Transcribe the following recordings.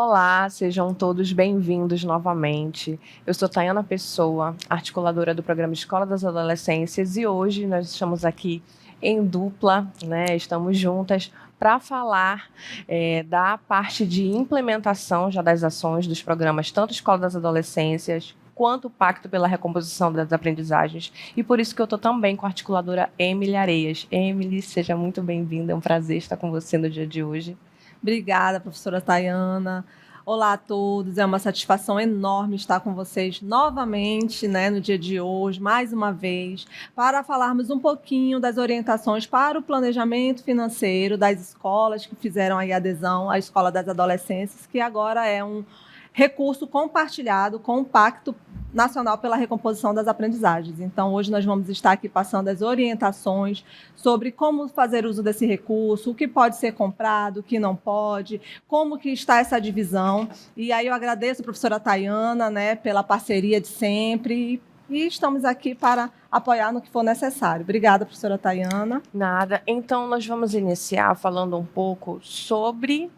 Olá, sejam todos bem-vindos novamente. Eu sou Tayana Pessoa, articuladora do programa Escola das Adolescências, e hoje nós estamos aqui em dupla, né? Estamos juntas para falar da parte de implementação já das ações dos programas, tanto Escola das Adolescências quanto o Pacto pela Recomposição das Aprendizagens. E por isso que eu estou também com a articuladora Emily Areias. Emily, seja muito bem-vinda, é um prazer estar com você no dia de hoje. Obrigada, professora Tayana. Olá a todos, é uma satisfação enorme estar com vocês novamente, né, no dia de hoje, mais uma vez, para falarmos um pouquinho das orientações para o planejamento financeiro das escolas que fizeram aí adesão à Escola das Adolescências, que agora é um recurso compartilhado com o Pacto Nacional pela Recomposição das Aprendizagens. Então, hoje nós vamos estar aqui passando as orientações sobre como fazer uso desse recurso, o que pode ser comprado, o que não pode, como que está essa divisão. E aí eu agradeço a professora Tayana, né, pela parceria de sempre, e estamos aqui para apoiar no que for necessário. Obrigada, professora Tayana. Nada. Então, nós vamos iniciar falando um pouco sobre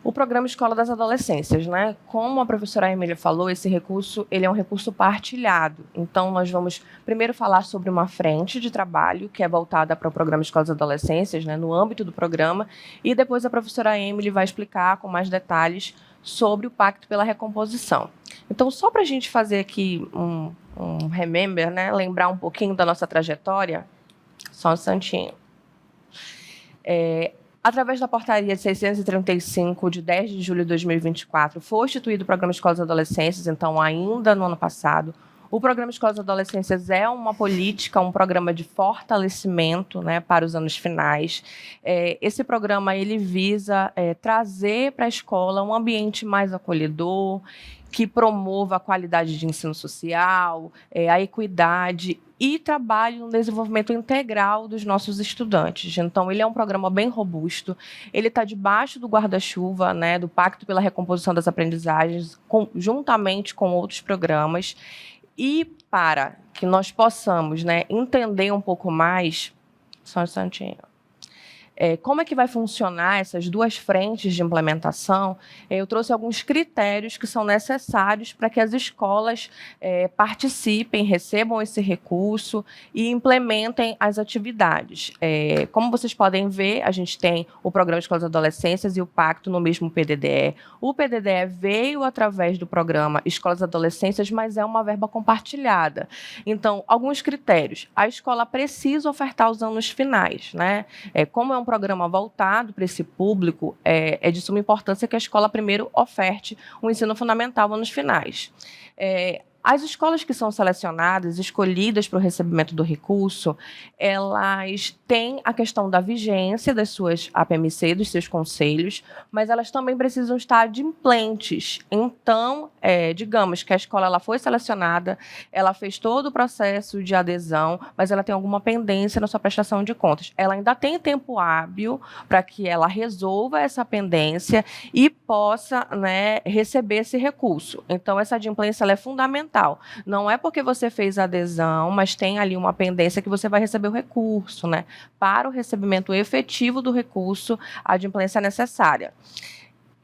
o programa Escola das Adolescências, né? Como a professora Emília falou, esse recurso ele é um recurso partilhado. Então, nós vamos primeiro falar sobre uma frente de trabalho que é voltada para o programa Escola das Adolescências, né, no âmbito do programa, e depois a professora Emily vai explicar com mais detalhes sobre o Pacto pela Recomposição. Então, só para a gente fazer aqui um remember, né, lembrar um pouquinho da nossa trajetória, só um instantinho. Através da portaria 635, de 10 de julho de 2024, foi instituído o Programa Escolas e Adolescências, então, ainda no ano passado. O Programa Escolas e Adolescências é uma política, um programa de fortalecimento, né, para os anos finais. Esse programa ele visa trazer para a escola um ambiente mais acolhedor, que promova a qualidade de ensino social, a equidade e trabalhe no desenvolvimento integral dos nossos estudantes. Então, ele é um programa bem robusto, ele está debaixo do guarda-chuva, né, do Pacto pela Recomposição das Aprendizagens, juntamente com outros programas. E para que nós possamos, né, entender um pouco mais, só um instantinho, como é que vai funcionar essas duas frentes de implementação, eu trouxe alguns critérios que são necessários para que as escolas participem, recebam esse recurso e implementem as atividades. Como vocês podem ver, a gente tem o Programa Escolas e Adolescências e o Pacto no mesmo PDDE. O PDDE veio através do programa Escolas e Adolescências, mas é uma verba compartilhada. Então, alguns critérios. A escola precisa ofertar os anos finais, né? Como é um programa voltado para esse público, é de suma importância que a escola primeiro oferte o ensino fundamental anos finais. As escolas que são selecionadas, escolhidas para o recebimento do recurso, elas têm a questão da vigência das suas APMC, dos seus conselhos, mas elas também precisam estar adimplentes. Então, digamos que a escola ela foi selecionada, ela fez todo o processo de adesão, mas ela tem alguma pendência na sua prestação de contas. Ela ainda tem tempo hábil para que ela resolva essa pendência e possa, né, receber esse recurso. Então, essa adimplência ela é fundamental. Não é porque você fez a adesão, mas tem ali uma pendência que você vai receber o recurso, né? Para o recebimento efetivo do recurso, a adimplência é necessária.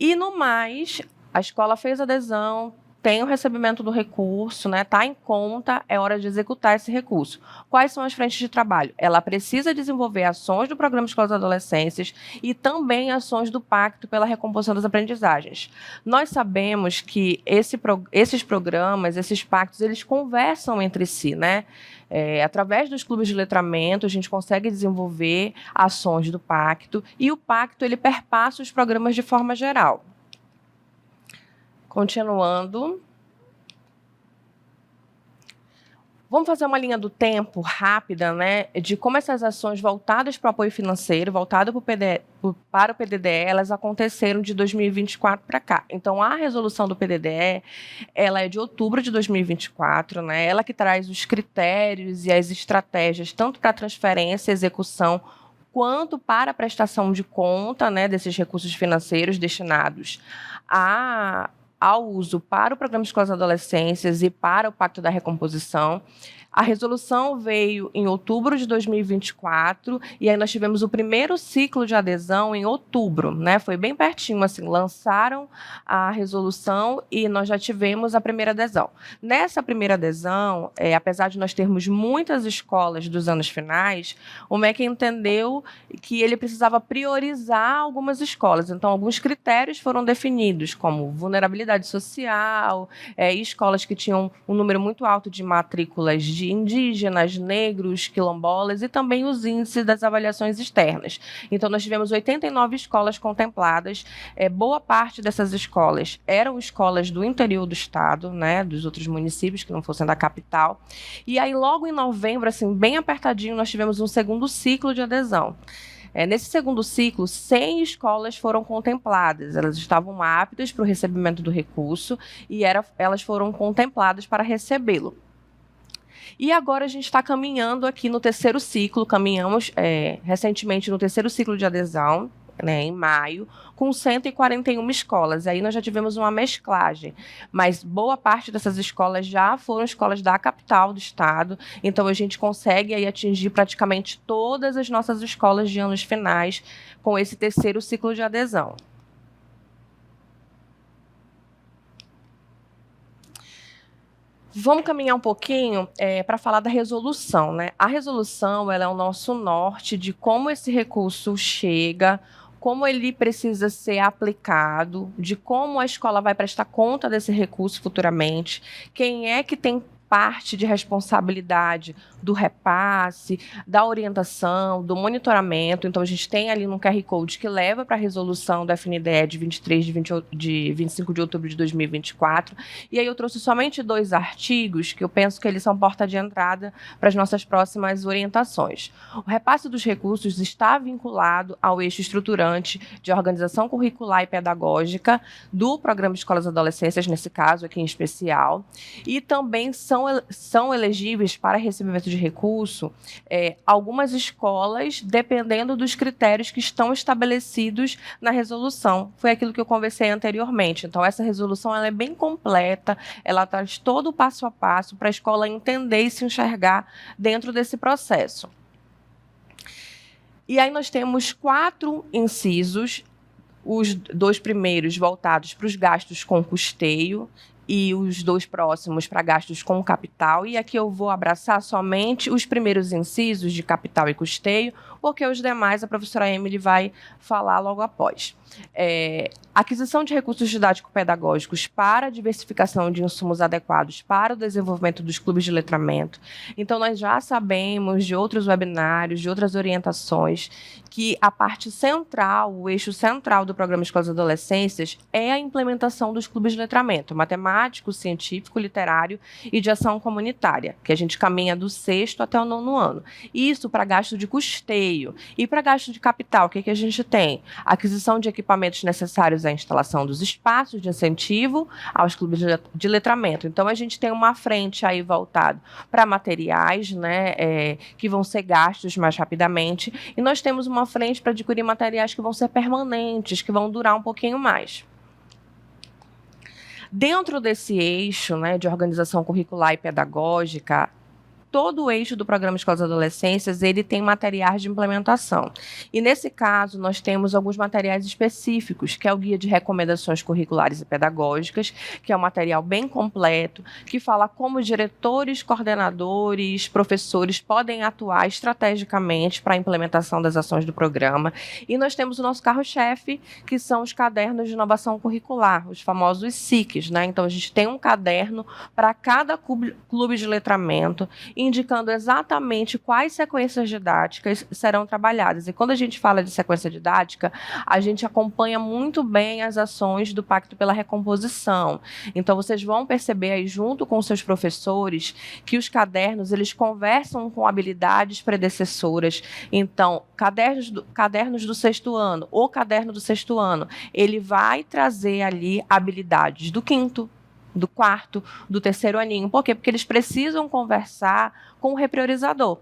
E, no mais, a escola fez a adesão, tem o recebimento do recurso, né? Está em conta, é hora de executar esse recurso. Quais são as frentes de trabalho? Ela precisa desenvolver ações do Programa Escolas e Adolescências e também ações do Pacto pela Recomposição das Aprendizagens. Nós sabemos que esses programas, esses pactos, eles conversam entre si, né? Através dos clubes de letramento, a gente consegue desenvolver ações do pacto e o pacto ele perpassa os programas de forma geral. Continuando. Vamos fazer uma linha do tempo rápida, né, de como essas ações voltadas para o apoio financeiro, voltadas para o PDDE, elas aconteceram de 2024 para cá. Então, a resolução do PDDE, ela é de outubro de 2024, né, ela que traz os critérios e as estratégias, tanto para transferência e execução, quanto para a prestação de conta, né, desses recursos financeiros destinados ao uso para o Programa Escolas e Adolescências e para o Pacto da Recomposição. A resolução veio em outubro de 2024 e aí nós tivemos o primeiro ciclo de adesão em outubro, né? Foi bem pertinho, assim, lançaram a resolução e nós já tivemos a primeira adesão. Nessa primeira adesão, apesar de nós termos muitas escolas dos anos finais, o MEC entendeu que ele precisava priorizar algumas escolas. Então, alguns critérios foram definidos, como vulnerabilidade social, escolas que tinham um número muito alto de matrículas de indígenas, negros, quilombolas e também os índices das avaliações externas. Então, nós tivemos 89 escolas contempladas. Boa parte dessas escolas eram escolas do interior do estado, né, dos outros municípios que não fossem da capital. E aí, logo em novembro, assim, bem apertadinho, nós tivemos um segundo ciclo de adesão. Nesse segundo ciclo, 100 escolas foram contempladas. Elas estavam aptas para o recebimento do recurso e elas foram contempladas para recebê-lo. E agora a gente está caminhando aqui no terceiro ciclo, caminhamos recentemente no terceiro ciclo de adesão, né, em maio, com 141 escolas. Aí nós já tivemos uma mesclagem, mas boa parte dessas escolas já foram escolas da capital do estado, então a gente consegue aí atingir praticamente todas as nossas escolas de anos finais com esse terceiro ciclo de adesão. Vamos caminhar um pouquinho para falar da resolução, né? A resolução ela é o nosso norte de como esse recurso chega, como ele precisa ser aplicado, de como a escola vai prestar conta desse recurso futuramente, quem é que tem parte de responsabilidade do repasse, da orientação, do monitoramento. Então, a gente tem ali no QR Code que leva para a resolução da FNDE de 25 de outubro de 2024. E aí eu trouxe somente 2 artigos que eu penso que eles são porta de entrada para as nossas próximas orientações. O repasse dos recursos está vinculado ao eixo estruturante de organização curricular e pedagógica do Programa de Escolas e Adolescências, nesse caso aqui em especial, e também são elegíveis para recebimento de recurso algumas escolas, dependendo dos critérios que estão estabelecidos na resolução. Foi aquilo que eu conversei anteriormente. Então, essa resolução ela é bem completa, ela traz todo o passo a passo para a escola entender e se enxergar dentro desse processo. E aí nós temos 4 incisos, os 2 primeiros voltados para os gastos com custeio, e os 2 próximos para gastos com capital. E aqui eu vou abraçar somente os primeiros incisos de capital e custeio, porque os demais a professora Emily vai falar logo após. Aquisição de recursos didático-pedagógicos para a diversificação de insumos adequados para o desenvolvimento dos clubes de letramento. Então, nós já sabemos de outros webinários, de outras orientações, que a parte central, o eixo central do Programa Escolas e Adolescências é a implementação dos clubes de letramento, matemático, científico, literário e de ação comunitária, que a gente caminha do 6º até o 9º ano. Isso para gasto de custeio. E para gasto de capital, o que a gente tem? Aquisição de equipamentos necessários à instalação dos espaços de incentivo aos clubes de letramento. Então, a gente tem uma frente aí voltado para materiais, né, que vão ser gastos mais rapidamente, e nós temos uma frente para adquirir materiais que vão ser permanentes, que vão durar um pouquinho mais. Dentro desse eixo, né, de organização curricular e pedagógica, todo o eixo do Programa Escolas e Adolescências, ele tem materiais de implementação. E, nesse caso, nós temos alguns materiais específicos, que é o Guia de Recomendações Curriculares e Pedagógicas, que é um material bem completo, que fala como diretores, coordenadores, professores podem atuar estrategicamente para a implementação das ações do programa. E nós temos o nosso carro-chefe, que são os cadernos de inovação curricular, os famosos SICs, né? Então, a gente tem um caderno para cada clube de letramento, indicando exatamente quais sequências didáticas serão trabalhadas. E quando a gente fala de sequência didática, a gente acompanha muito bem as ações do Pacto pela Recomposição. Então, vocês vão perceber aí, junto com seus professores, que os cadernos, eles conversam com habilidades predecessoras. Então, cadernos do 6º ano, ou caderno do 6º ano, ele vai trazer ali habilidades do 5º, do 4º, do 3º aninho. Por quê? Porque eles precisam conversar com o repriorizador.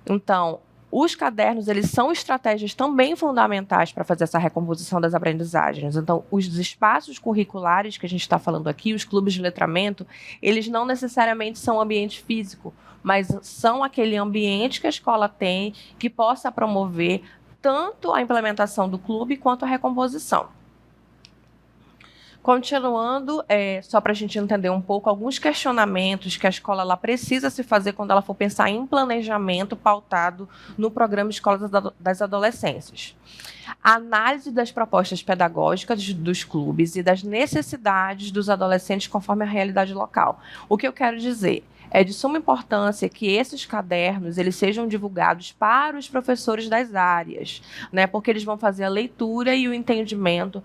Então, Os cadernos, eles são estratégias também fundamentais para fazer essa recomposição das aprendizagens. Então, os espaços curriculares que a gente está falando aqui, os clubes de letramento, eles não necessariamente são ambiente físico, mas são aquele ambiente que a escola tem que possa promover tanto a implementação do clube quanto a recomposição. Continuando, só para a gente entender um pouco, alguns questionamentos que a escola lá precisa se fazer quando ela for pensar em planejamento pautado no programa Escola das Adolescências. A análise das propostas pedagógicas dos clubes e das necessidades dos adolescentes conforme a realidade local. O que eu quero dizer? É de suma importância que esses cadernos eles sejam divulgados para os professores das áreas, né? Porque eles vão fazer a leitura e o entendimento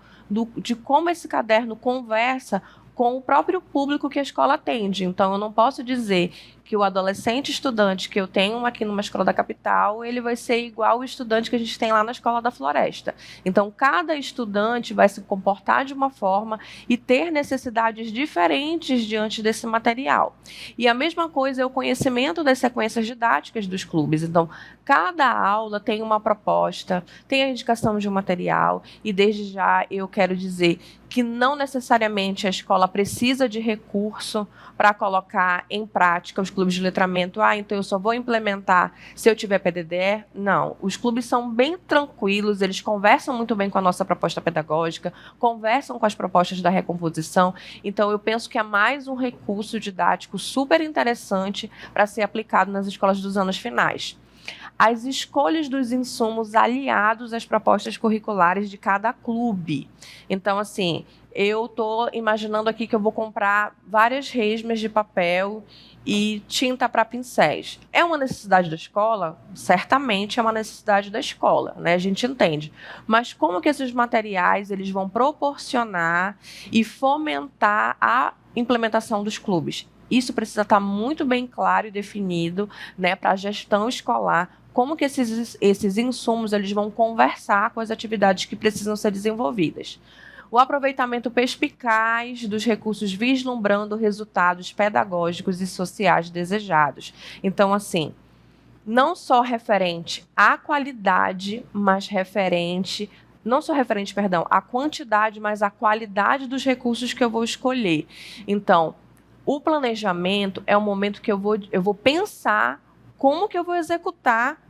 de como esse caderno conversa com o próprio público que a escola atende. Então, eu não posso dizer que o adolescente estudante que eu tenho aqui numa escola da capital, ele vai ser igual o estudante que a gente tem lá na escola da Floresta. Então, cada estudante vai se comportar de uma forma e ter necessidades diferentes diante desse material. E a mesma coisa é o conhecimento das sequências didáticas dos clubes. Então, cada aula tem uma proposta, tem a indicação de um material, e desde já eu quero dizer que não necessariamente a escola precisa de recurso para colocar em prática os clubes de letramento. Então eu só vou implementar se eu tiver PDD? Não. Os clubes são bem tranquilos, eles conversam muito bem com a nossa proposta pedagógica, conversam com as propostas da recomposição. Então eu penso que é mais um recurso didático super interessante para ser aplicado nas escolas dos anos finais. As escolhas dos insumos aliados às propostas curriculares de cada clube. Então, assim, eu estou imaginando aqui que eu vou comprar várias resmas de papel e tinta para pincéis. É uma necessidade da escola? Certamente é uma necessidade da escola, né? A gente entende. Mas como que esses materiais eles vão proporcionar e fomentar a implementação dos clubes? Isso precisa estar muito bem claro e definido, né, para a gestão escolar, como que esses insumos eles vão conversar com as atividades que precisam ser desenvolvidas. O aproveitamento perspicaz dos recursos vislumbrando resultados pedagógicos e sociais desejados. Então, assim, não só referente à qualidade, mas não só referente, à quantidade, mas à qualidade dos recursos que eu vou escolher. Então, o planejamento é o momento que eu vou pensar como que eu vou executar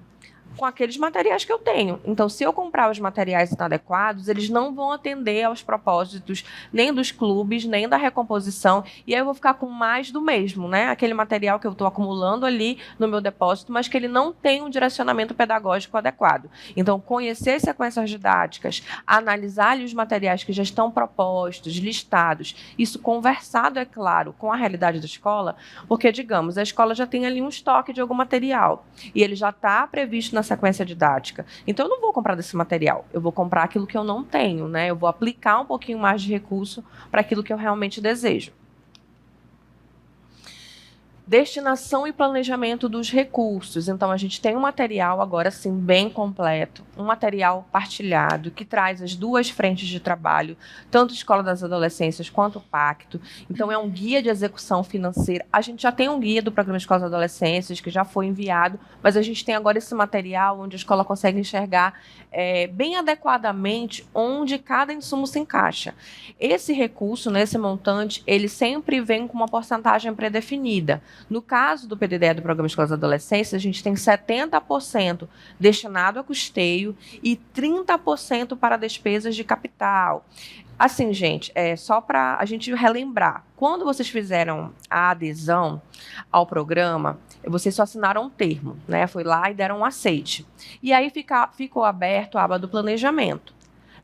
com aqueles materiais que eu tenho. Então, se eu comprar os materiais inadequados, eles não vão atender aos propósitos nem dos clubes, nem da recomposição, e aí eu vou ficar com mais do mesmo, né? Aquele material que eu estou acumulando ali no meu depósito, mas que ele não tem um direcionamento pedagógico adequado. Então, conhecer sequências didáticas, analisar ali os materiais que já estão propostos, listados, isso conversado, é claro, com a realidade da escola, porque, digamos, a escola já tem ali um estoque de algum material, e ele já está previsto na sequência didática. Então, eu não vou comprar desse material, eu vou comprar aquilo que eu não tenho, né? Eu vou aplicar um pouquinho mais de recurso para aquilo que eu realmente desejo. Destinação e planejamento dos recursos. Então, a gente tem um material agora, sim, bem completo, um material partilhado, que traz as duas frentes de trabalho, tanto a Escola das Adolescências quanto o Pacto. Então, é um guia de execução financeira. A gente já tem um guia do Programa Escola das Adolescências, que já foi enviado, mas a gente tem agora esse material onde a escola consegue enxergar bem adequadamente onde cada insumo se encaixa. Esse recurso, esse montante, ele sempre vem com uma porcentagem pré-definida. No caso do PDD do Programa Escola das Adolescências, a gente tem 70% destinado a custeio e 30% para despesas de capital. Assim, gente, só para a gente relembrar, quando vocês fizeram a adesão ao programa, vocês só assinaram um termo, né? Foi lá e deram um aceite. E aí ficou aberto a aba do planejamento.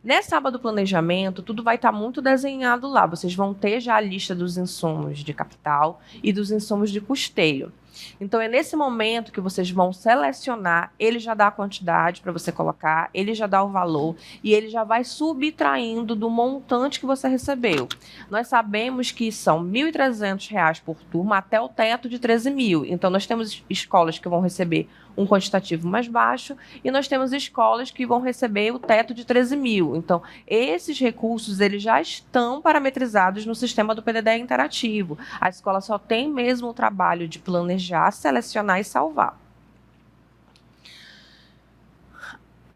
Nessa aba do planejamento, tudo vai estar muito desenhado lá. Vocês vão ter já a lista dos insumos de capital e dos insumos de custeio. Então, é nesse momento que vocês vão selecionar, ele já dá a quantidade para você colocar, ele já dá o valor e ele já vai subtraindo do montante que você recebeu. Nós sabemos que são R$ 1.300 por turma até o teto de 13.000. Então, nós temos escolas que vão receber um quantitativo mais baixo e nós temos escolas que vão receber o teto de 13.000. Então, esses recursos eles já estão parametrizados no sistema do PDD interativo. A escola só tem mesmo o trabalho de planejar, selecionar e salvar.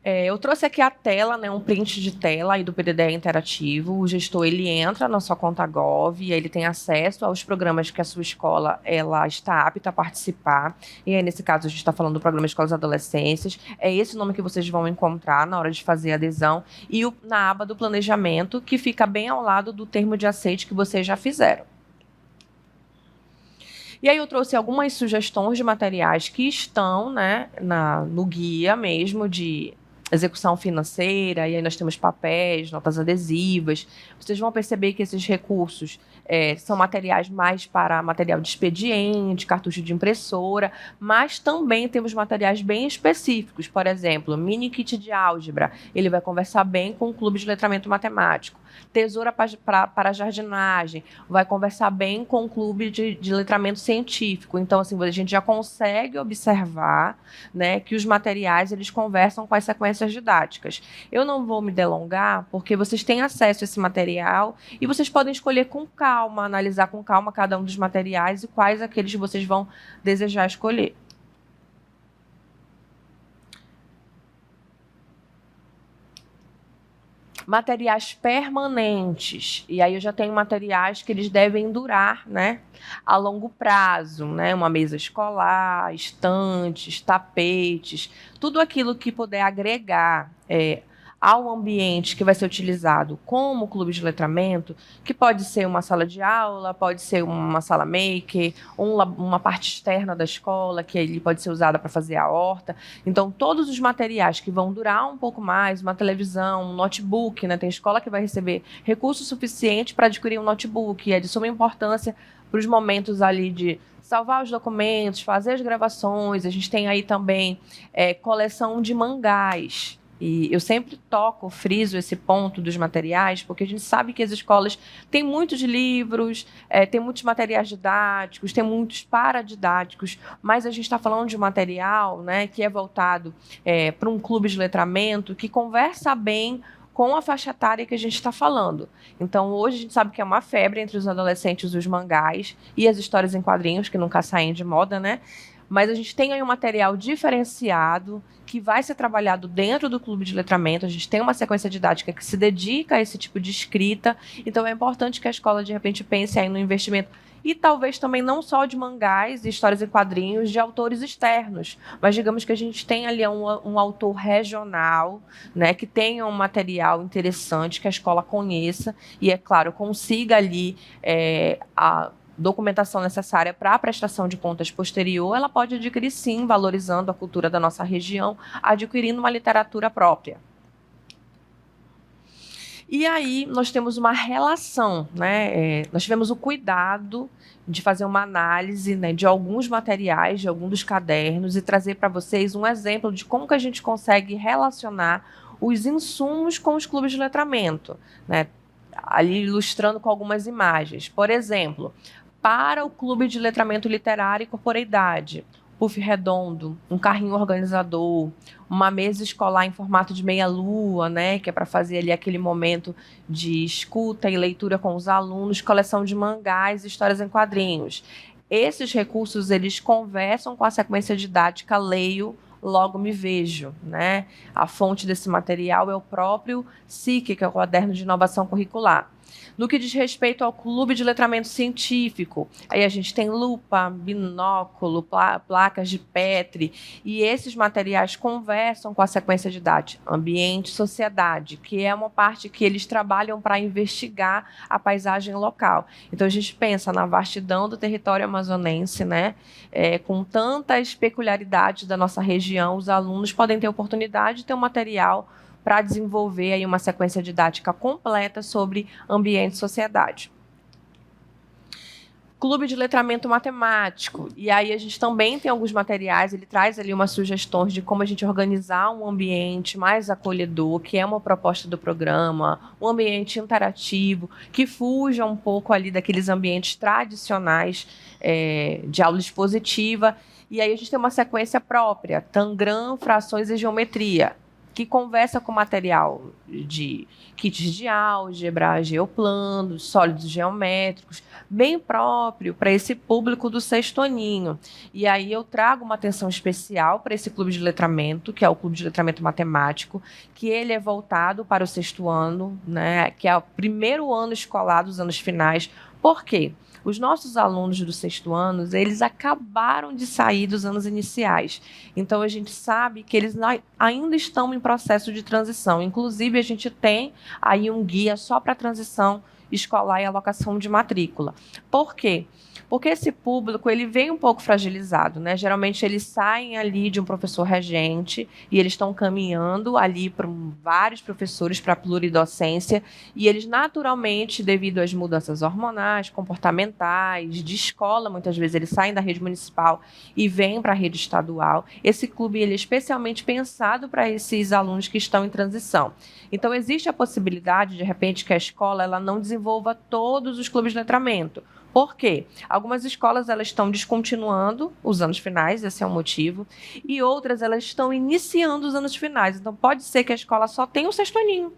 Eu trouxe aqui a tela, né, um print de tela aí do PDD interativo. O gestor ele entra na sua conta Gov e aí ele tem acesso aos programas que a sua escola ela está apta a participar. E aí, nesse caso, a gente está falando do programa Escolas e Adolescências. É esse o nome que vocês vão encontrar na hora de fazer a adesão. E na aba do planejamento, que fica bem ao lado do termo de aceite que vocês já fizeram. E aí eu trouxe algumas sugestões de materiais que estão, né, no guia mesmo de execução financeira, e aí nós temos papéis, notas adesivas. Vocês vão perceber que esses recursos são materiais mais para material de expediente, cartucho de impressora, mas também temos materiais bem específicos. Por exemplo, mini kit de álgebra, ele vai conversar bem com o clube de letramento matemático. Tesoura para jardinagem, vai conversar bem com o clube de letramento científico. Então, assim, a gente já consegue observar, né, que os materiais eles conversam com as sequências didáticas. Eu não vou me delongar, porque vocês têm acesso a esse material e vocês podem escolher com calma, analisar com calma cada um dos materiais e quais aqueles que vocês vão desejar escolher. Materiais permanentes, e aí eu já tenho materiais que eles devem durar, né, a longo prazo, né, uma mesa escolar, estantes, tapetes, tudo aquilo que puder agregar ao ambiente que vai ser utilizado como clube de letramento, que pode ser uma sala de aula, pode ser uma sala maker, uma parte externa da escola, que ele pode ser usada para fazer a horta. Então, todos os materiais que vão durar um pouco mais, uma televisão, um notebook, né? Tem escola que vai receber recurso suficiente para adquirir um notebook, e é de suma importância para os momentos ali de salvar os documentos, fazer as gravações. A gente tem aí também coleção de mangás. E eu sempre friso esse ponto dos materiais, porque a gente sabe que as escolas têm muitos livros, tem muitos materiais didáticos, tem muitos paradidáticos, mas a gente está falando de um material, né, que é voltado para um clube de letramento que conversa bem com a faixa etária que a gente está falando. Então, hoje a gente sabe que é uma febre entre os adolescentes os mangás e as histórias em quadrinhos, que nunca saem de moda, né? Mas a gente tem aí um material diferenciado que vai ser trabalhado dentro do clube de letramento. A gente tem uma sequência didática que se dedica a esse tipo de escrita. Então, é importante que a escola, de repente, pense aí no investimento. E talvez também não só de mangás e histórias em quadrinhos de autores externos, mas digamos que a gente tem ali um autor regional, né, que tenha um material interessante, que a escola conheça e, é claro, consiga ali a documentação necessária para a prestação de contas posterior. Ela pode adquirir, sim, valorizando a cultura da nossa região, adquirindo uma literatura própria. E aí nós temos uma relação, né? Nós tivemos o cuidado de fazer uma análise, né, de alguns materiais, de alguns dos cadernos, e trazer para vocês um exemplo de como que a gente consegue relacionar os insumos com os clubes de letramento, né? Ali ilustrando com algumas imagens. Por exemplo, para o clube de letramento literário e corporeidade, puff redondo, um carrinho organizador, uma mesa escolar em formato de meia-lua, né, que é para fazer ali aquele momento de escuta e leitura com os alunos, coleção de mangás e histórias em quadrinhos. Esses recursos, eles conversam com a sequência didática Leio, Logo Me Vejo, né? A fonte desse material é o próprio SIC, que é o Caderno de Inovação Curricular. No que diz respeito ao clube de letramento científico, aí a gente tem lupa, binóculo, placas de Petri, e esses materiais conversam com a sequência didática ambiente e sociedade, que é uma parte que eles trabalham para investigar a paisagem local. Então a gente pensa na vastidão do território amazonense, né? Com tantas peculiaridades da nossa região, os alunos podem ter oportunidade de ter um material para desenvolver aí uma sequência didática completa sobre ambiente e sociedade. Clube de letramento matemático. E aí a gente também tem alguns materiais, ele traz ali umas sugestões de como a gente organizar um ambiente mais acolhedor, que é uma proposta do programa, um ambiente interativo, que fuja um pouco ali daqueles ambientes tradicionais de aula expositiva. E aí a gente tem uma sequência própria, Tangram, frações e geometria. que conversa com material de kits de álgebra, geoplanos, sólidos geométricos, bem próprio para esse público do sexto aninho. E aí eu trago uma atenção especial para esse clube de letramento, que é o Clube de Letramento Matemático, que ele é voltado para o sexto ano, né, que é o primeiro ano escolar dos anos finais. Por quê? Os nossos alunos do sexto ano, eles acabaram de sair dos anos iniciais. Então, a gente sabe que eles ainda estão em processo de transição. Inclusive, a gente tem aí um guia só para transição escolar e alocação de matrícula. Por quê? Porque esse público ele vem um pouco fragilizado, né? Geralmente eles saem ali de um professor regente e eles estão caminhando ali para vários professores para a pluridocência e eles naturalmente, devido às mudanças hormonais, comportamentais, de escola, muitas vezes eles saem da rede municipal e vêm para a rede estadual. Esse clube ele é especialmente pensado para esses alunos que estão em transição. Então existe a possibilidade, de repente, que a escola ela não desenvolva todos os clubes de letramento. Por quê? Algumas escolas elas estão descontinuando os anos finais, esse é o motivo, e outras elas estão iniciando os anos finais. Então pode ser que a escola só tenha o sexto aninho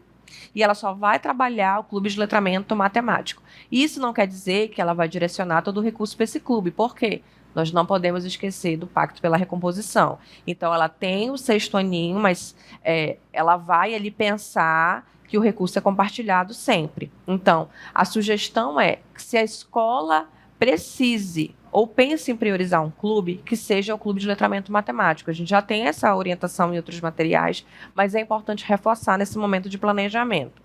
e ela só vai trabalhar o clube de letramento matemático. Isso não quer dizer que ela vai direcionar todo o recurso para esse clube. Por quê? Nós não podemos esquecer do Pacto pela Recomposição. Então ela tem o sexto aninho, mas ela vai ali pensar que o recurso é compartilhado sempre. Então, a sugestão é que se a escola precise ou pense em priorizar um clube, que seja o clube de letramento matemático. A gente já tem essa orientação em outros materiais, mas é importante reforçar nesse momento de planejamento.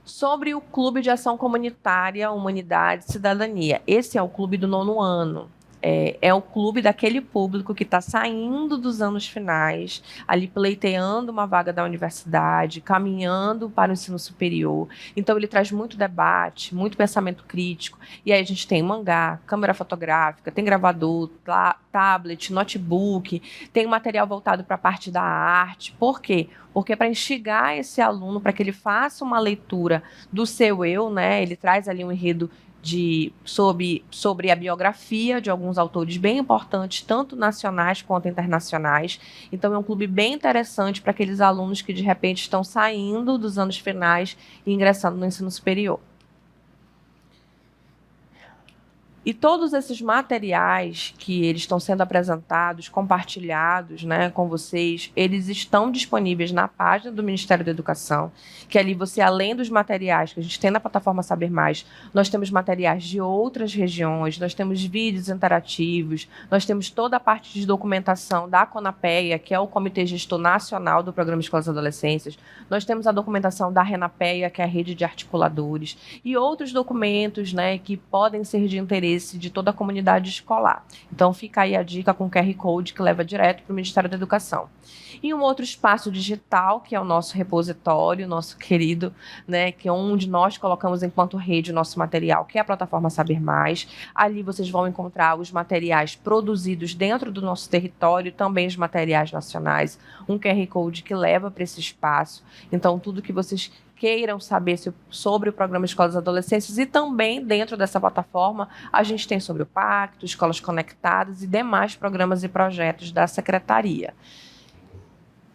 Sobre o Clube de Ação Comunitária, Humanidade e Cidadania. Esse é o clube do 9º ano. É o clube daquele público que está saindo dos anos finais, ali pleiteando uma vaga da universidade, caminhando para o ensino superior. Então, ele traz muito debate, muito pensamento crítico. E aí a gente tem mangá, câmera fotográfica, tem gravador, tablet, notebook, tem material voltado para a parte da arte. Por quê? Porque para instigar esse aluno, para que ele faça uma leitura do seu eu, né? Ele traz ali um enredo sobre a biografia de alguns autores bem importantes, tanto nacionais quanto internacionais. Então, é um clube bem interessante para aqueles alunos que, de repente, estão saindo dos anos finais e ingressando no ensino superior. E todos esses materiais que eles estão sendo apresentados, compartilhados, né, com vocês, eles estão disponíveis na página do Ministério da Educação, que ali você, além dos materiais que a gente tem na plataforma Saber Mais, nós temos materiais de outras regiões, nós temos vídeos interativos, nós temos toda a parte de documentação da CONAPEA, que é o Comitê Gestor Nacional do Programa Escolas e Adolescências, nós temos a documentação da RENAPEA, que é a Rede de Articuladores, e outros documentos, né, que podem ser de interesse de toda a comunidade escolar. Então fica aí a dica com o QR Code que leva direto para o Ministério da Educação. E um outro espaço digital, que é o nosso repositório, nosso querido, né, que é onde nós colocamos enquanto rede o nosso material, que é a plataforma Saber Mais. Ali vocês vão encontrar os materiais produzidos dentro do nosso território, também os materiais nacionais, um QR Code que leva para esse espaço. Então, tudo que vocês queiram saber sobre o programa Escolas e Adolescências e também dentro dessa plataforma a gente tem sobre o Pacto, Escolas Conectadas e demais programas e projetos da Secretaria.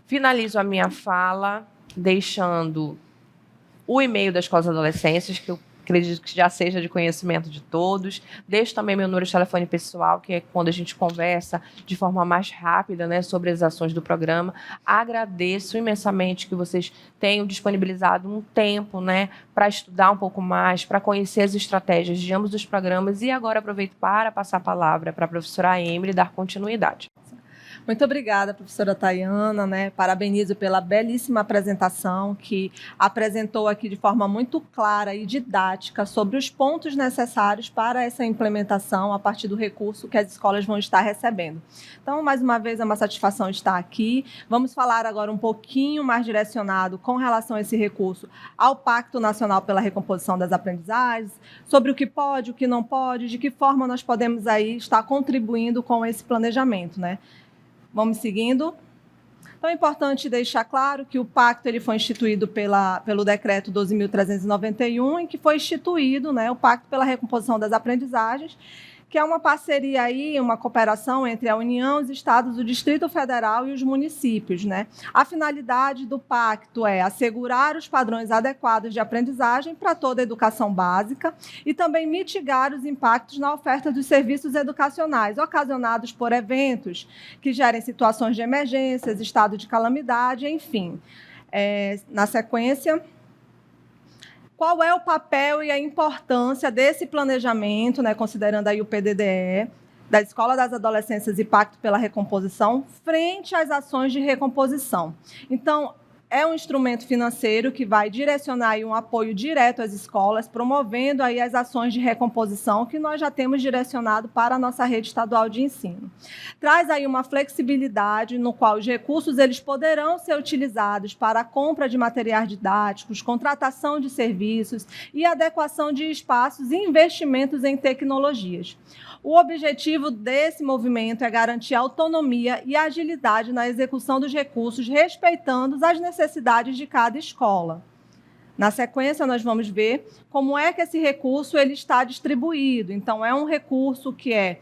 Finalizo a minha fala deixando o e-mail da Escolas e Adolescências, que eu acredito que já seja de conhecimento de todos. Deixo também meu número de telefone pessoal, que é quando a gente conversa de forma mais rápida, né, sobre as ações do programa. Agradeço imensamente que vocês tenham disponibilizado um tempo, né, para estudar um pouco mais, para conhecer as estratégias de ambos os programas. E agora aproveito para passar a palavra para a professora Emily dar continuidade. Muito obrigada, professora Tayana, né? Parabenizo pela belíssima apresentação que apresentou aqui de forma muito clara e didática sobre os pontos necessários para essa implementação a partir do recurso que as escolas vão estar recebendo. Então, mais uma vez, é uma satisfação estar aqui. Vamos falar agora um pouquinho mais direcionado com relação a esse recurso ao Pacto Nacional pela Recomposição das Aprendizagens, sobre o que pode, o que não pode, de que forma nós podemos aí estar contribuindo com esse planejamento, né? Vamos seguindo. Então, é importante deixar claro que o pacto ele foi instituído pelo decreto 12.391, em que foi instituído, né, o Pacto pela Recomposição das Aprendizagens, que é uma parceria aí, uma cooperação entre a União, os estados, o Distrito Federal e os municípios, né? A finalidade do pacto é assegurar os padrões adequados de aprendizagem para toda a educação básica e também mitigar os impactos na oferta dos serviços educacionais ocasionados por eventos que gerem situações de emergências, estado de calamidade, enfim. Na sequência, qual é o papel e a importância desse planejamento, né, considerando aí o PDDE, da Escola das Adolescências e Pacto pela Recomposição, frente às ações de recomposição? Então, é um instrumento financeiro que vai direcionar aí um apoio direto às escolas, promovendo aí as ações de recomposição que nós já temos direcionado para a nossa rede estadual de ensino. Traz aí uma flexibilidade no qual os recursos eles poderão ser utilizados para a compra de materiais didáticos, contratação de serviços e adequação de espaços e investimentos em tecnologias. O objetivo desse movimento é garantir autonomia e agilidade na execução dos recursos, respeitando as necessidades de cada escola. Na sequência, nós vamos ver como é que esse recurso ele está distribuído. Então, é um recurso que é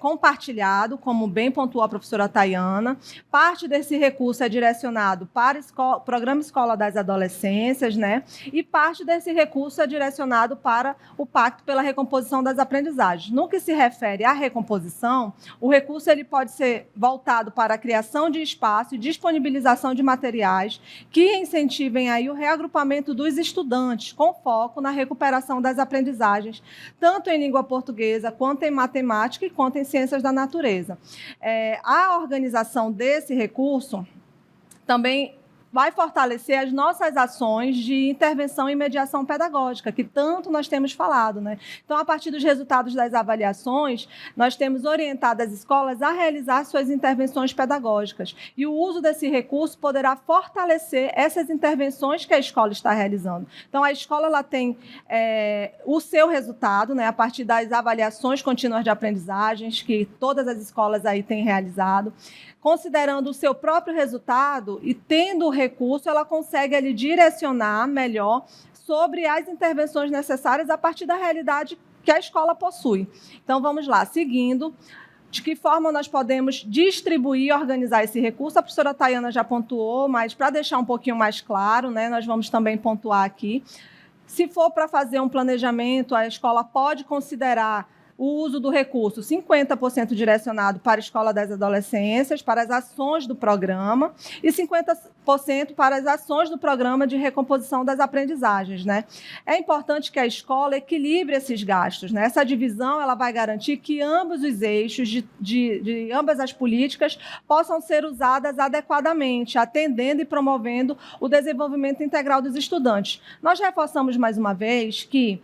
compartilhado, como bem pontuou a professora Tayana. Parte desse recurso é direcionado para o Programa Escola das Adolescências, né? E parte desse recurso é direcionado para o Pacto pela Recomposição das Aprendizagens. No que se refere à recomposição, o recurso ele pode ser voltado para a criação de espaço e disponibilização de materiais que incentivem aí o reagrupamento dos estudantes, com foco na recuperação das aprendizagens, tanto em língua portuguesa quanto em matemática e quanto em ciências da natureza. A organização desse recurso também vai fortalecer as nossas ações de intervenção e mediação pedagógica, que tanto nós temos falado, né? Então, a partir dos resultados das avaliações, nós temos orientado as escolas a realizar suas intervenções pedagógicas. E o uso desse recurso poderá fortalecer essas intervenções que a escola está realizando. Então, a escola ela tem o seu resultado, né, a partir das avaliações contínuas de aprendizagens que todas as escolas aí têm realizado. Considerando o seu próprio resultado e tendo o recurso, ela consegue ali direcionar melhor sobre as intervenções necessárias a partir da realidade que a escola possui. Então, vamos lá, seguindo. De que forma nós podemos distribuir e organizar esse recurso? A professora Tayana já pontuou, mas para deixar um pouquinho mais claro, né, nós vamos também pontuar aqui. Se for para fazer um planejamento, a escola pode considerar o uso do recurso 50% direcionado para a Escola das Adolescências, para as ações do programa, e 50% para as ações do programa de recomposição das aprendizagens, né? É importante que a escola equilibre esses gastos, né? Essa divisão ela vai garantir que ambos os eixos de ambas as políticas possam ser usadas adequadamente, atendendo e promovendo o desenvolvimento integral dos estudantes. Nós reforçamos mais uma vez que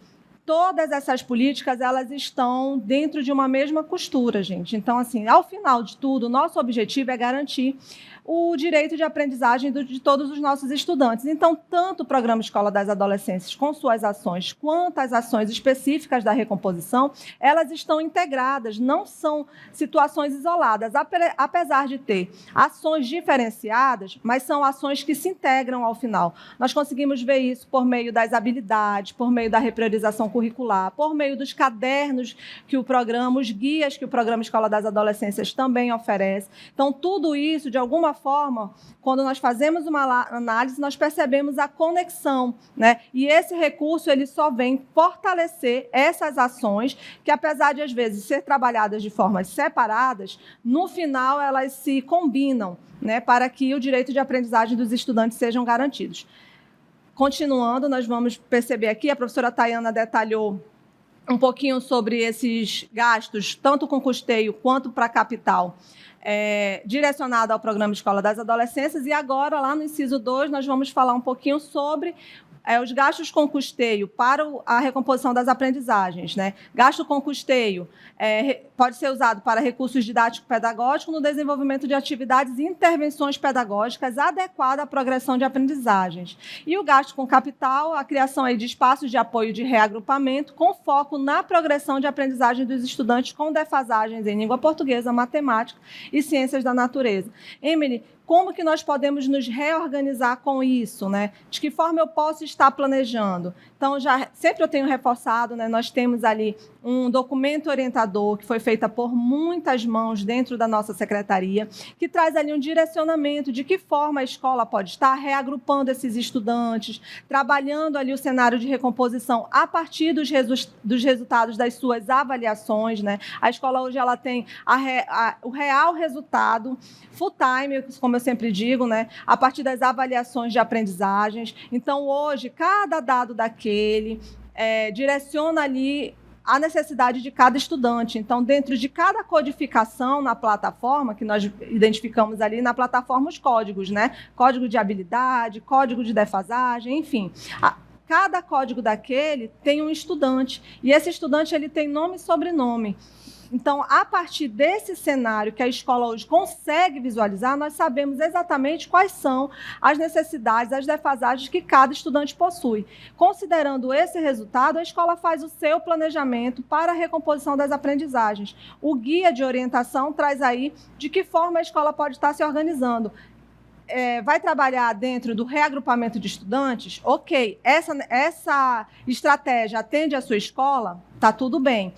todas essas políticas, elas estão dentro de uma mesma costura, gente. Então, assim, ao final de tudo, o nosso objetivo é garantir o direito de aprendizagem de todos os nossos estudantes. Então, tanto o Programa Escola das Adolescências, com suas ações, quanto as ações específicas da recomposição, elas estão integradas, não são situações isoladas, apesar de ter ações diferenciadas, mas são ações que se integram ao final. Nós conseguimos ver isso por meio das habilidades, por meio da repriorização curricular, por meio dos cadernos que o programa, os guias que o Programa Escola das Adolescências também oferece. Então, tudo isso, de alguma forma, quando nós fazemos uma análise, nós percebemos a conexão, né? E esse recurso ele só vem fortalecer essas ações que, apesar de, às vezes, ser trabalhadas de formas separadas, no final elas se combinam, né, para que o direito de aprendizagem dos estudantes sejam garantidos. Continuando, nós vamos perceber aqui, a professora Tayana detalhou um pouquinho sobre esses gastos, tanto com custeio quanto para capital, direcionado ao Programa Escola das Adolescências. E agora, lá no inciso 2, nós vamos falar um pouquinho sobre os gastos com custeio para a recomposição das aprendizagens, né? Gasto com custeio pode ser usado para recursos didático-pedagógicos no desenvolvimento de atividades e intervenções pedagógicas adequadas à progressão de aprendizagens. E o gasto com capital, a criação aí de espaços de apoio de reagrupamento com foco na progressão de aprendizagem dos estudantes com defasagens em língua portuguesa, matemática e ciências da natureza. Emily, como que nós podemos nos reorganizar com isso, né? De que forma eu posso estar planejando? Então, sempre eu tenho reforçado, né? Nós temos ali um documento orientador que foi feito por muitas mãos dentro da nossa secretaria, que traz ali um direcionamento de que forma a escola pode estar reagrupando esses estudantes, trabalhando ali o cenário de recomposição a partir dos resultados das suas avaliações, né? A escola hoje ela tem o real resultado full time, como eu sempre digo, né? A partir das avaliações de aprendizagens. Então, hoje, cada dado daquele direciona ali a necessidade de cada estudante. Então, dentro de cada codificação na plataforma, que nós identificamos ali na plataforma os códigos, né? Código de habilidade, código de defasagem, enfim. Cada código daquele tem um estudante, e esse estudante ele tem nome e sobrenome. Então, a partir desse cenário que a escola hoje consegue visualizar, nós sabemos exatamente quais são as necessidades, as defasagens que cada estudante possui. Considerando esse resultado, a escola faz o seu planejamento para a recomposição das aprendizagens. O guia de orientação traz aí de que forma a escola pode estar se organizando. Vai trabalhar dentro do reagrupamento de estudantes? Ok, essa estratégia atende a sua escola? Está tudo bem.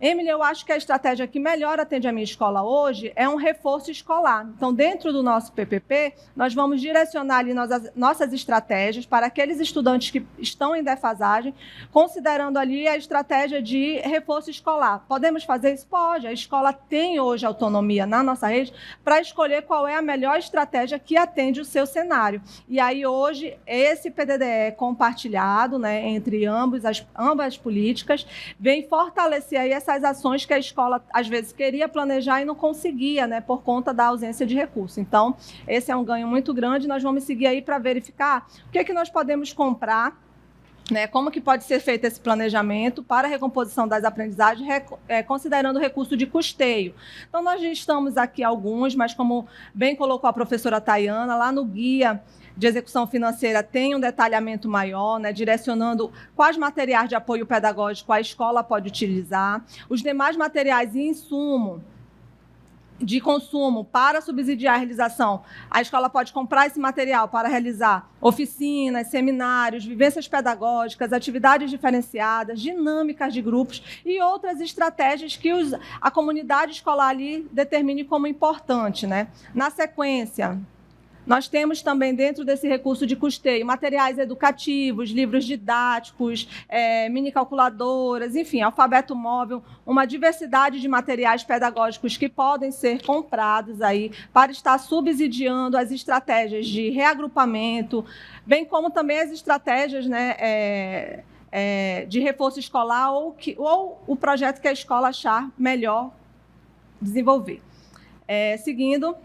Emily, eu acho que a estratégia que melhor atende a minha escola hoje é um reforço escolar. Então, dentro do nosso PPP, nós vamos direcionar ali nossas estratégias para aqueles estudantes que estão em defasagem, considerando ali a estratégia de reforço escolar. Podemos fazer isso? Pode. A escola tem hoje autonomia na nossa rede para escolher qual é a melhor estratégia que atende o seu cenário. E aí, hoje, esse PDDE compartilhado, né, entre ambas as políticas, vem fortalecer aí essas ações que a escola, às vezes, queria planejar e não conseguia, né, por conta da ausência de recursos. Então, esse é um ganho muito grande. Nós vamos seguir aí para verificar o que é que nós podemos comprar, né, como que pode ser feito esse planejamento para a recomposição das aprendizagens, considerando o recurso de custeio. Então, nós já estamos aqui alguns, mas como bem colocou a professora Tayana, lá no guia de execução financeira tem um detalhamento maior, né, direcionando quais materiais de apoio pedagógico a escola pode utilizar, os demais materiais e insumo de consumo para subsidiar a realização. A escola pode comprar esse material para realizar oficinas, seminários, vivências pedagógicas, atividades diferenciadas, dinâmicas de grupos e outras estratégias que a comunidade escolar ali determine como importante, né? Na sequência, nós temos também, dentro desse recurso de custeio, materiais educativos, livros didáticos, mini calculadoras, enfim, alfabeto móvel, uma diversidade de materiais pedagógicos que podem ser comprados aí para estar subsidiando as estratégias de reagrupamento, bem como também as estratégias, né, de reforço escolar ou o projeto que a escola achar melhor desenvolver. Seguindo,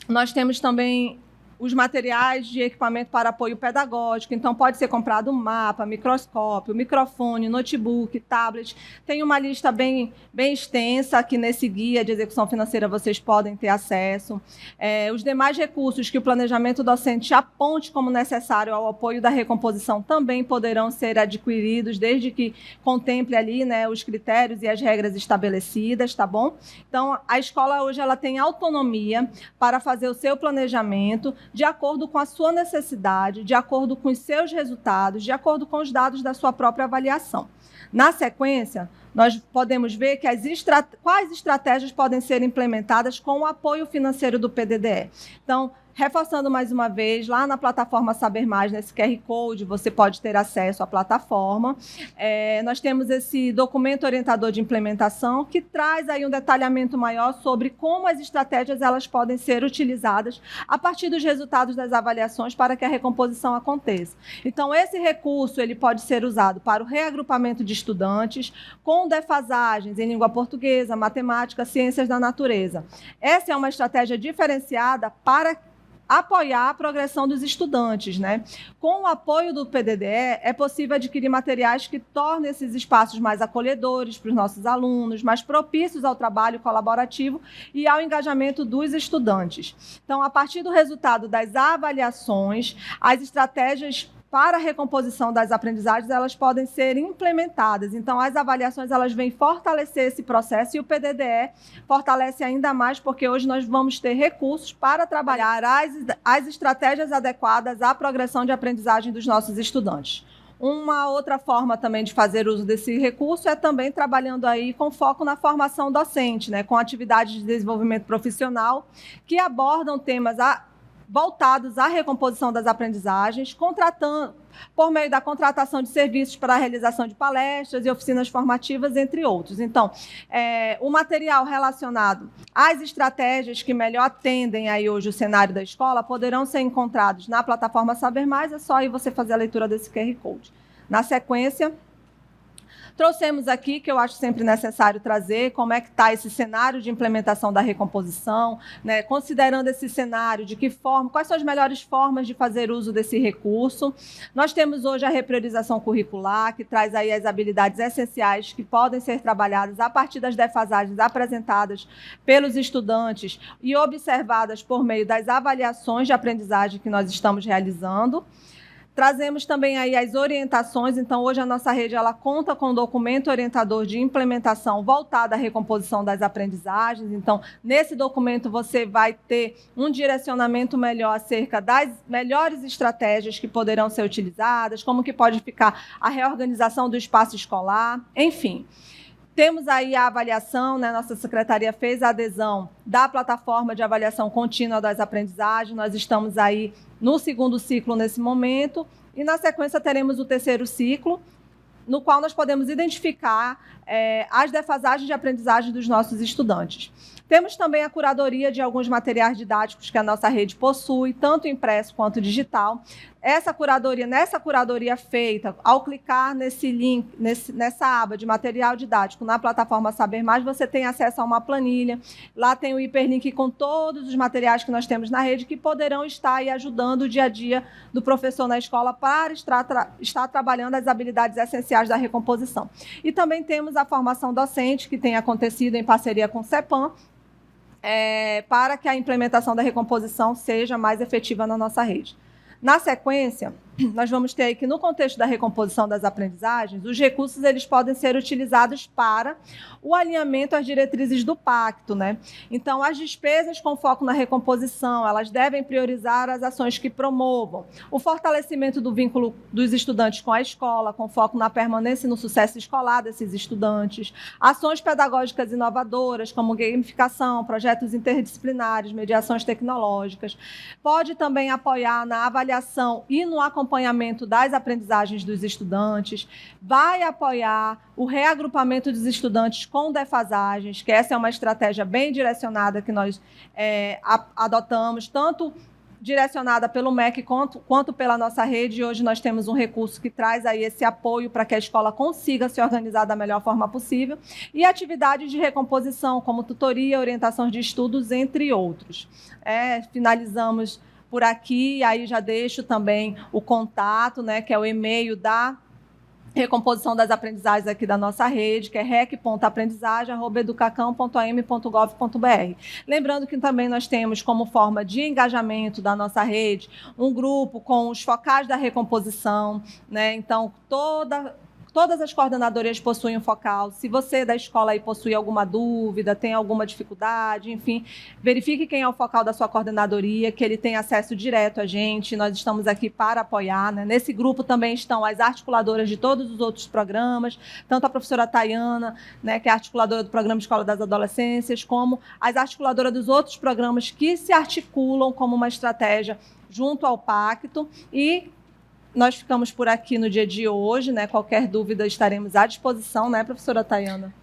nós temos também os materiais de equipamento para apoio pedagógico. Então, pode ser comprado mapa, microscópio, microfone, notebook, tablet. Tem uma lista bem extensa aqui nesse guia de execução financeira, vocês podem ter acesso. Os demais recursos que o planejamento docente aponte como necessário ao apoio da recomposição também poderão ser adquiridos, desde que contemple ali, né, os critérios e as regras estabelecidas, tá bom? Então, a escola hoje ela tem autonomia para fazer o seu planejamento de acordo com a sua necessidade, de acordo com os seus resultados, de acordo com os dados da sua própria avaliação. Na sequência, nós podemos ver que quais estratégias podem ser implementadas com o apoio financeiro do PDDE. Então, reforçando mais uma vez, lá na plataforma Saber Mais, nesse QR Code, você pode ter acesso à plataforma. Nós temos esse documento orientador de implementação que traz aí um detalhamento maior sobre como as estratégias elas podem ser utilizadas a partir dos resultados das avaliações para que a recomposição aconteça. Então, esse recurso ele pode ser usado para o reagrupamento de estudantes com defasagens em língua portuguesa, matemática, ciências da natureza. Essa é uma estratégia diferenciada para apoiar a progressão dos estudantes, né? Com o apoio do PDDE, é possível adquirir materiais que tornem esses espaços mais acolhedores para os nossos alunos, mais propícios ao trabalho colaborativo e ao engajamento dos estudantes. Então, a partir do resultado das avaliações, as estratégias para a recomposição das aprendizagens, elas podem ser implementadas. Então, as avaliações elas vêm fortalecer esse processo e o PDDE fortalece ainda mais, porque hoje nós vamos ter recursos para trabalhar as estratégias adequadas à progressão de aprendizagem dos nossos estudantes. Uma outra forma também de fazer uso desse recurso é também trabalhando aí com foco na formação docente, né, com atividades de desenvolvimento profissional que abordam temas voltados à recomposição das aprendizagens, por meio da contratação de serviços para a realização de palestras e oficinas formativas, entre outros. Então, o material relacionado às estratégias que melhor atendem aí hoje o cenário da escola poderão ser encontrados na plataforma Saber Mais, é só aí você fazer a leitura desse QR Code. Na sequência, trouxemos aqui, que eu acho sempre necessário trazer, como é que está esse cenário de implementação da recomposição, né? Considerando esse cenário, de que forma, quais são as melhores formas de fazer uso desse recurso. Nós temos hoje a repriorização curricular, que traz aí as habilidades essenciais que podem ser trabalhadas a partir das defasagens apresentadas pelos estudantes e observadas por meio das avaliações de aprendizagem que nós estamos realizando. Trazemos também aí as orientações, então hoje a nossa rede ela conta com um documento orientador de implementação voltado à recomposição das aprendizagens, então nesse documento você vai ter um direcionamento melhor acerca das melhores estratégias que poderão ser utilizadas, como que pode ficar a reorganização do espaço escolar, enfim. Temos aí a avaliação, né? Nossa secretaria fez a adesão da plataforma de avaliação contínua das aprendizagens, nós estamos aí no segundo ciclo nesse momento, e na sequência teremos o terceiro ciclo, no qual nós podemos identificar as defasagens de aprendizagem dos nossos estudantes. Temos também a curadoria de alguns materiais didáticos que a nossa rede possui, tanto impresso quanto digital. Nessa curadoria feita, ao clicar nesse link, nessa aba de material didático na plataforma Saber Mais, você tem acesso a uma planilha. Lá tem o hiperlink com todos os materiais que nós temos na rede, que poderão estar aí ajudando o dia a dia do professor na escola para estar trabalhando as habilidades essenciais da recomposição. E também temos a formação docente, que tem acontecido em parceria com o CEPAM, para que a implementação da recomposição seja mais efetiva na nossa rede. Na sequência, nós vamos ter aí que, no contexto da recomposição das aprendizagens, os recursos eles podem ser utilizados para o alinhamento às diretrizes do pacto, né? Então, as despesas com foco na recomposição, elas devem priorizar as ações que promovam o fortalecimento do vínculo dos estudantes com a escola, com foco na permanência e no sucesso escolar desses estudantes, ações pedagógicas inovadoras, como gamificação, projetos interdisciplinares, mediações tecnológicas. Pode também apoiar na avaliação e no acompanhamento das aprendizagens dos estudantes, vai apoiar o reagrupamento dos estudantes com defasagens, que essa é uma estratégia bem direcionada que nós adotamos, tanto direcionada pelo MEC quanto pela nossa rede. E hoje nós temos um recurso que traz aí esse apoio para que a escola consiga se organizar da melhor forma possível, e atividades de recomposição, como tutoria, orientação de estudos, entre outros. Finalizamos por aqui, aí já deixo também o contato, né, que é o e-mail da recomposição das aprendizagens aqui da nossa rede, que é rec.aprendizagem@educacam.am.gov.br. Lembrando que também nós temos como forma de engajamento da nossa rede um grupo com os focais da recomposição, né? Então, todas as coordenadorias possuem um focal. Se você da escola aí possui alguma dúvida, tem alguma dificuldade, enfim, verifique quem é o focal da sua coordenadoria, que ele tem acesso direto a gente. Nós estamos aqui para apoiar, né? Nesse grupo também estão as articuladoras de todos os outros programas, tanto a professora Tayana, né, que é a articuladora do Programa Escola das Adolescências, como as articuladoras dos outros programas que se articulam como uma estratégia junto ao pacto. E nós ficamos por aqui no dia de hoje, né? Qualquer dúvida estaremos à disposição, né, professora Tayana?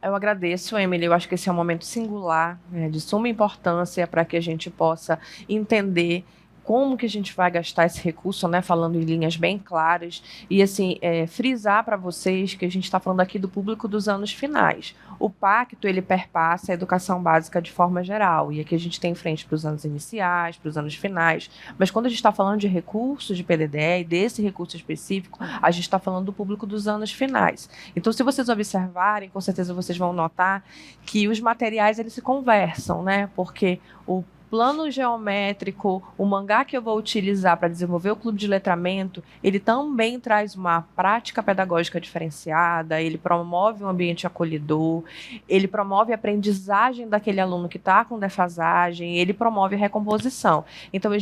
Eu agradeço, Emily. Eu acho que esse é um momento singular, né, de suma importância para que a gente possa entender como que a gente vai gastar esse recurso, né, falando em linhas bem claras, e assim, frisar para vocês que a gente está falando aqui do público dos anos finais. O pacto, ele perpassa a educação básica de forma geral, e aqui a gente tem em frente para os anos iniciais, para os anos finais, mas quando a gente está falando de recursos de PDDE e desse recurso específico, a gente está falando do público dos anos finais. Então, se vocês observarem, com certeza vocês vão notar que os materiais, eles se conversam, né, porque o plano geométrico, o mangá que eu vou utilizar para desenvolver o clube de letramento, ele também traz uma prática pedagógica diferenciada, ele promove um ambiente acolhedor, ele promove a aprendizagem daquele aluno que está com defasagem, ele promove a recomposição. Então,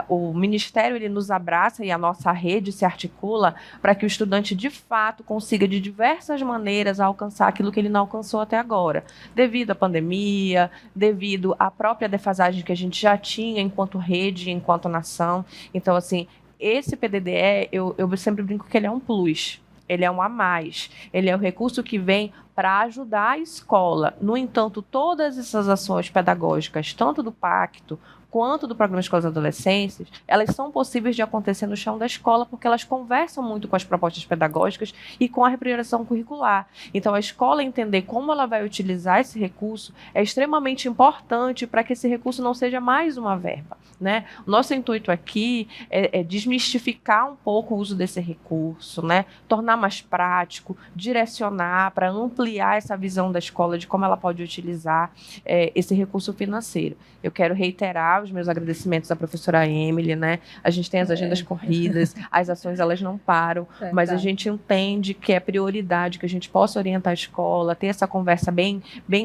o Ministério ele nos abraça e a nossa rede se articula para que o estudante, de fato, consiga, de diversas maneiras, alcançar aquilo que ele não alcançou até agora, devido à pandemia, devido à própria defasagem que a gente já tinha enquanto rede, enquanto nação. Então, assim, esse PDDE, eu sempre brinco que ele é um plus, ele é um a mais, ele é o recurso que vem para ajudar a escola. No entanto, todas essas ações pedagógicas, tanto do Pacto quanto do Programa Escolas e Adolescências, elas são possíveis de acontecer no chão da escola porque elas conversam muito com as propostas pedagógicas e com a reprioração curricular. Então, a escola entender como ela vai utilizar esse recurso é extremamente importante para que esse recurso não seja mais uma verba, né? O nosso intuito aqui é desmistificar um pouco o uso desse recurso, né? Tornar mais prático, direcionar para ampliar essa visão da escola de como ela pode utilizar esse recurso financeiro. Eu quero reiterar os meus agradecimentos à professora Emily, né? A gente tem as agendas corridas, as ações elas não param, mas a gente entende que é prioridade que a gente possa orientar a escola, ter essa conversa bem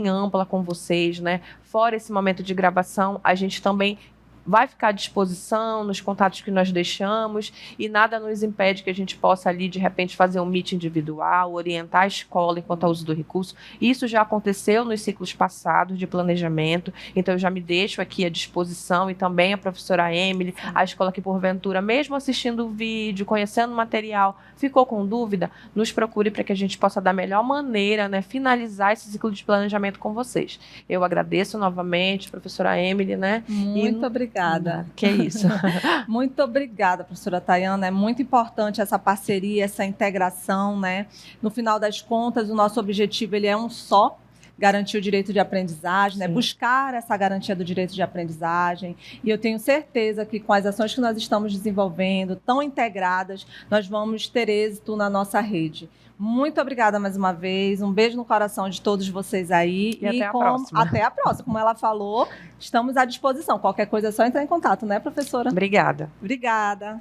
ampla com vocês, né? Fora esse momento de gravação, a gente também vai ficar à disposição nos contatos que nós deixamos e nada nos impede que a gente possa ali, de repente, fazer um meet individual, orientar a escola enquanto ao uso do recurso. Isso já aconteceu nos ciclos passados de planejamento, então eu já me deixo aqui à disposição e também a professora Emily, a escola que porventura, mesmo assistindo o vídeo, conhecendo o material, ficou com dúvida, nos procure para que a gente possa da melhor maneira, né, finalizar esse ciclo de planejamento com vocês. Eu agradeço novamente, professora Emily, né? Muito obrigada. Que é isso. Muito obrigada, professora Tayana. É muito importante essa parceria, essa integração, né? No final das contas, o nosso objetivo ele é um só: garantir o direito de aprendizagem, né? Buscar essa garantia do direito de aprendizagem. E eu tenho certeza que com as ações que nós estamos desenvolvendo, tão integradas, nós vamos ter êxito na nossa rede. Muito obrigada mais uma vez. Um beijo no coração de todos vocês aí. E até a próxima. Até a próxima. Como ela falou, estamos à disposição. Qualquer coisa é só entrar em contato, né, professora? Obrigada. Obrigada.